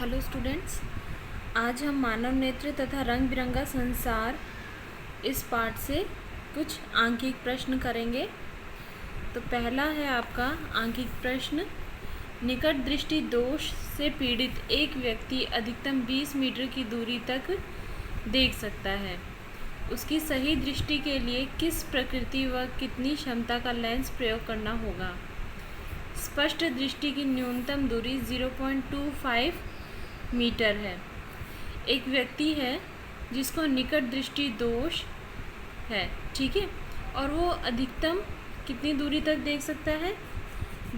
Hello students, आज हम मानव नेत्र तथा रंग बिरंगा संसार इस पाठ से कुछ आंकिक प्रश्न करेंगे। तो पहला है आपका आंकिक प्रश्न। निकट दृष्टि दोष से पीड़ित एक व्यक्ति अधिकतम 20 मीटर की दूरी तक देख सकता है। उसकी सही दृष्टि के लिए किस प्रकृति व कितनी क्षमता का लेंस प्रयोग करना होगा। स्पष्ट दृष्टि की न्यूनतम दूरी 0.25 मीटर है। एक व्यक्ति है जिसको निकट दृष्टि दोष है, ठीक है, और वो अधिकतम कितनी दूरी तक देख सकता है,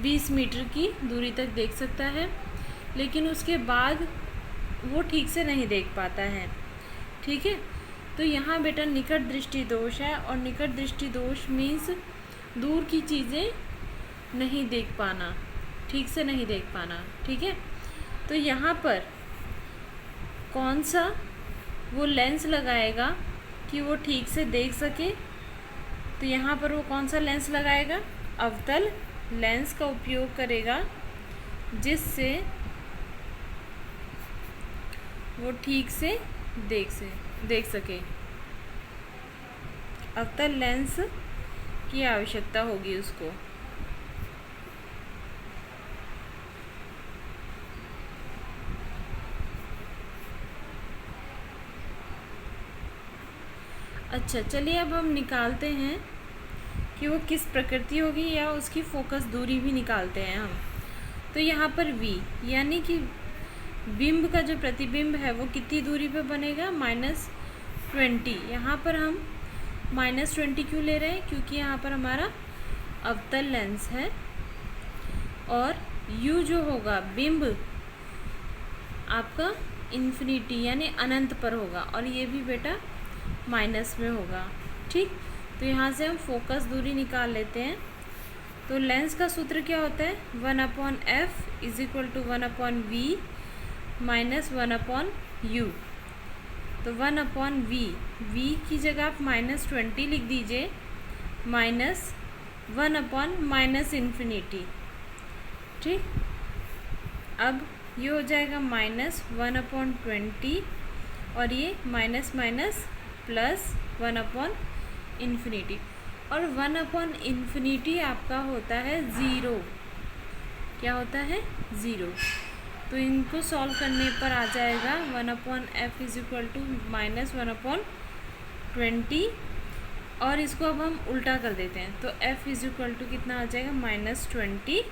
20 मीटर की दूरी तक देख सकता है, लेकिन उसके बाद वो ठीक से नहीं देख पाता है, ठीक है। तो यहाँ बेटा निकट दृष्टि दोष है, और निकट दृष्टि दोष मीन्स दूर की चीज़ें नहीं देख पाना, ठीक से नहीं देख पाना, ठीक है। तो यहाँ पर कौन सा वो लेंस लगाएगा कि वो ठीक से देख सके। तो यहाँ पर वो कौन सा लेंस लगाएगा, अवतल लेंस का उपयोग करेगा, जिससे वो ठीक से देख सके। अवतल लेंस की आवश्यकता होगी उसको। अच्छा, चलिए अब हम निकालते हैं कि वो किस प्रकृति होगी, या उसकी फोकस दूरी भी निकालते हैं हम। तो यहाँ पर v यानी कि बिंब का जो प्रतिबिंब है वो कितनी दूरी पे बनेगा, -20। यहाँ पर हम -20 क्यों ले रहे हैं, क्योंकि यहाँ पर हमारा अवतल लेंस है, और u जो होगा बिंब आपका इन्फिनिटी यानी अनंत पर होगा, और ये भी बेटा माइनस में होगा, ठीक। तो यहाँ से हम फोकस दूरी निकाल लेते हैं। तो लेंस का सूत्र क्या होता है, 1/f = 1/v - 1/u। तो 1/v, v की जगह आप -20 लिख दीजिए, -1/-, ठीक। अब ये हो जाएगा -1/20, और ये माइनस +1/∞, और 1/∞ आपका होता है 0। क्या होता है, 0। तो इनको सॉल्व करने पर आ जाएगा 1/f = -1/20, और इसको अब हम उल्टा कर देते हैं। तो f कितना आ जाएगा, -20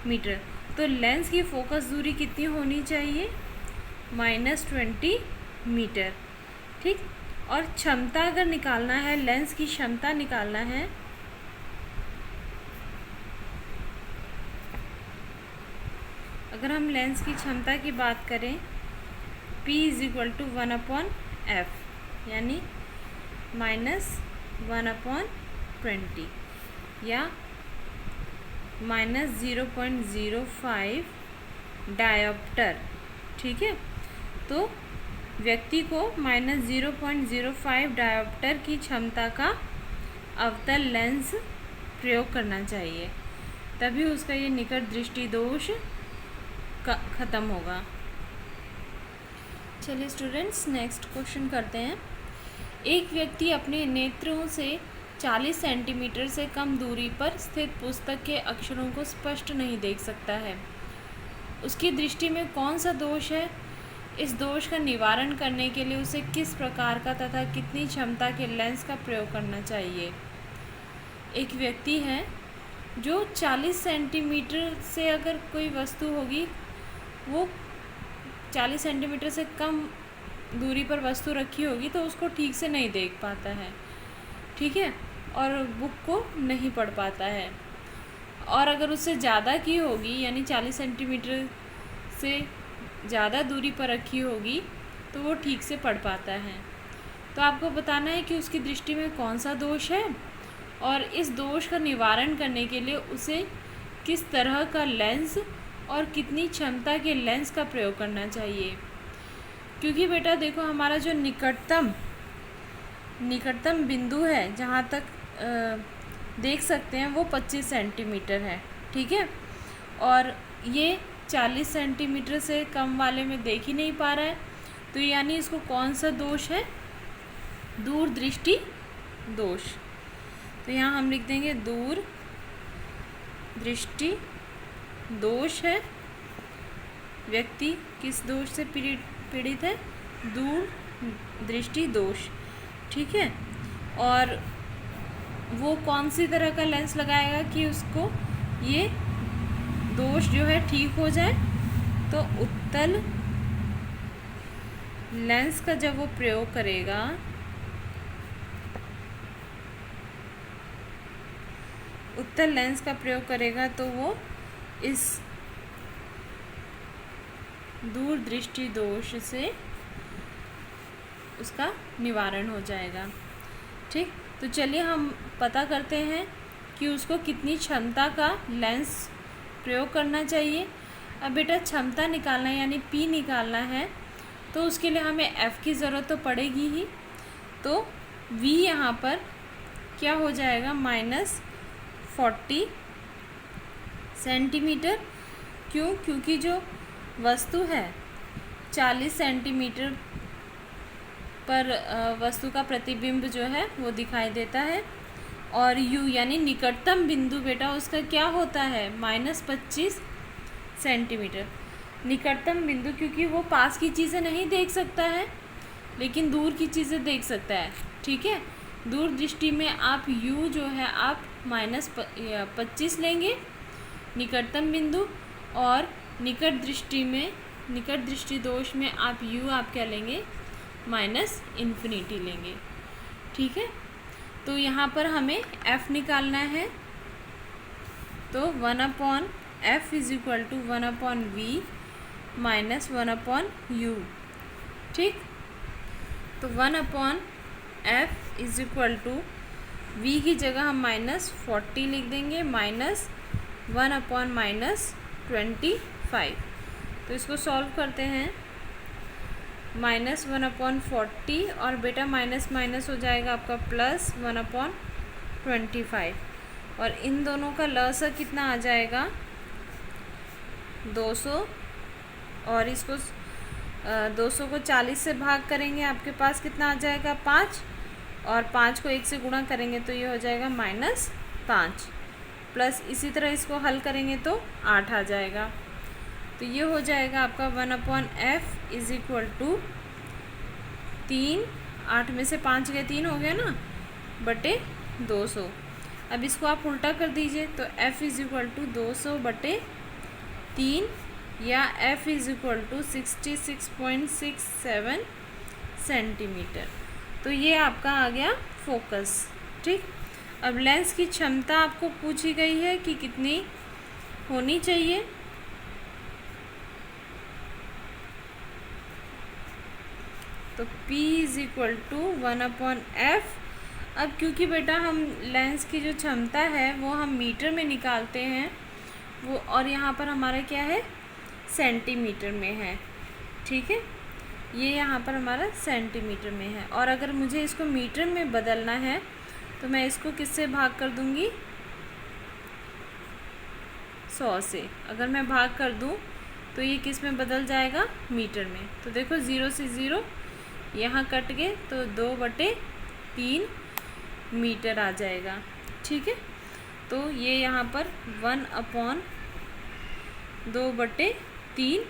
मीटर। तो लेंस की फोकस दूरी कितनी होनी चाहिए, -20 मीटर, ठीक। और क्षमता अगर निकालना है, लेंस की क्षमता निकालना है, अगर हम लेंस की क्षमता की बात करें, P = 1/f यानी -1/20 या -0.05 डायोप्टर, ठीक है। तो व्यक्ति को -0.05 डायोप्टर की क्षमता का अवतल लेंस प्रयोग करना चाहिए, तभी उसका ये निकट दृष्टि दोष ख़त्म होगा। चलिए स्टूडेंट्स, नेक्स्ट क्वेश्चन करते हैं। एक व्यक्ति अपने नेत्रों से 40 सेंटीमीटर से कम दूरी पर स्थित पुस्तक के अक्षरों को स्पष्ट नहीं देख सकता है। उसकी दृष्टि में कौन सा दोष है। इस दोष का निवारण करने के लिए उसे किस प्रकार का तथा कितनी क्षमता के लेंस का प्रयोग करना चाहिए। एक व्यक्ति है जो 40 सेंटीमीटर से अगर कोई वस्तु होगी, वो 40 सेंटीमीटर से कम दूरी पर वस्तु रखी होगी, तो उसको ठीक से नहीं देख पाता है, ठीक है, और बुक को नहीं पढ़ पाता है। और अगर उससे ज़्यादा की होगी, यानी 40 सेंटीमीटर से ज़्यादा दूरी पर रखी होगी, तो वो ठीक से पढ़ पाता है। तो आपको बताना है कि उसकी दृष्टि में कौन सा दोष है, और इस दोष का निवारण करने के लिए उसे किस तरह का लेंस और कितनी क्षमता के लेंस का प्रयोग करना चाहिए। क्योंकि बेटा देखो, हमारा जो निकटतम बिंदु है जहाँ तक देख सकते हैं, वो 25 सेंटीमीटर है, ठीक है, और ये 40 सेंटीमीटर से कम वाले में देख ही नहीं पा रहा है, तो यानी इसको कौन सा दोष है, दूरदृष्टि दोष। तो यहाँ हम लिख देंगे दूरदृष्टि दोष है। व्यक्ति किस दोष से पीड़ित है, दूरदृष्टि दोष, ठीक है। और वो कौन सी तरह का लेंस लगाएगा कि उसको ये दोष जो है ठीक हो जाए, तो उत्तल लेंस का जब वो प्रयोग करेगा, उत्तल लेंस का प्रयोग करेगा तो वो इस दूरदृष्टि दोष से उसका निवारण हो जाएगा, ठीक। तो चलिए हम पता करते हैं कि उसको कितनी क्षमता का लेंस प्रयोग करना चाहिए। अब बेटा क्षमता निकालना है यानी P निकालना है, तो उसके लिए हमें F की ज़रूरत तो पड़ेगी ही। तो V यहाँ पर क्या हो जाएगा, -40 सेंटीमीटर। क्यों, क्योंकि जो वस्तु है 40 सेंटीमीटर पर वस्तु का प्रतिबिंब जो है वो दिखाई देता है। और U यानी निकटतम बिंदु बेटा उसका क्या होता है, -25 सेंटीमीटर। निकटतम बिंदु क्योंकि वो पास की चीज़ें नहीं देख सकता है, लेकिन दूर की चीज़ें देख सकता है, ठीक है। दूर दृष्टि में आप U जो है आप -25 लेंगे निकटतम बिंदु, और निकट दृष्टि दोष में आप U आप क्या लेंगे, -∞ लेंगे, ठीक है। तो यहाँ पर हमें F निकालना है, तो 1/f = 1/v - 1/u, ठीक। तो 1/f = v की जगह हम -40 लिख देंगे, -1/-25। तो इसको सॉल्व करते हैं, -1/40 और बेटा माइनस माइनस हो जाएगा आपका +1/25, और इन दोनों का लसा कितना आ जाएगा, 200। और इसको 200 को 40 से भाग करेंगे, आपके पास कितना आ जाएगा, 5, और 5 को 1 से गुणा करेंगे तो ये हो जाएगा -5, प्लस इसी तरह इसको हल करेंगे तो 8 आ जाएगा। तो ये हो जाएगा आपका 1/f = 3, 8 में से 5 गए 3 हो गया ना, बटे 200। अब इसको आप उल्टा कर दीजिए, तो f = 200/3 या f = 66.67 सेंटीमीटर। तो ये आपका आ गया फोकस, ठीक। अब लेंस की क्षमता आपको पूछी गई है कि कितनी होनी चाहिए, तो P = 1/f। अब क्योंकि बेटा हम लेंस की जो क्षमता है वो हम मीटर में निकालते हैं, वो और यहाँ पर हमारा क्या है, सेंटीमीटर में है, ठीक है। ये यहाँ पर हमारा सेंटीमीटर में है, और अगर मुझे इसको मीटर में बदलना है तो मैं इसको किससे भाग कर दूँगी, 100 से। अगर मैं भाग कर दूँ तो ये किस में बदल जाएगा, मीटर में। तो देखो 0 से 0 यहाँ कट गए, तो 2/3 मीटर आ जाएगा, ठीक है। तो ये यहाँ पर 1/2/3,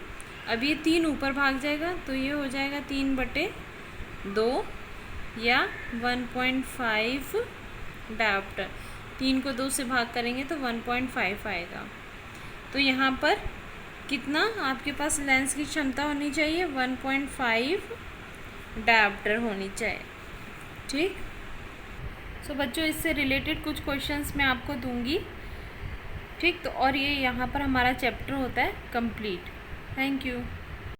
अब ये 3 ऊपर भाग जाएगा तो ये हो जाएगा 3/2 या 1.5 डायोप्टर। 3 को 2 से भाग करेंगे तो 1.5 आएगा। तो यहाँ पर कितना आपके पास लेंस की क्षमता होनी चाहिए, 1.5 डायोप्टर होनी चाहिए, ठीक। सो बच्चों इससे रिलेटेड कुछ क्वेश्चंस मैं आपको दूंगी, ठीक। तो और ये यहाँ पर हमारा चैप्टर होता है कंप्लीट। Thank you.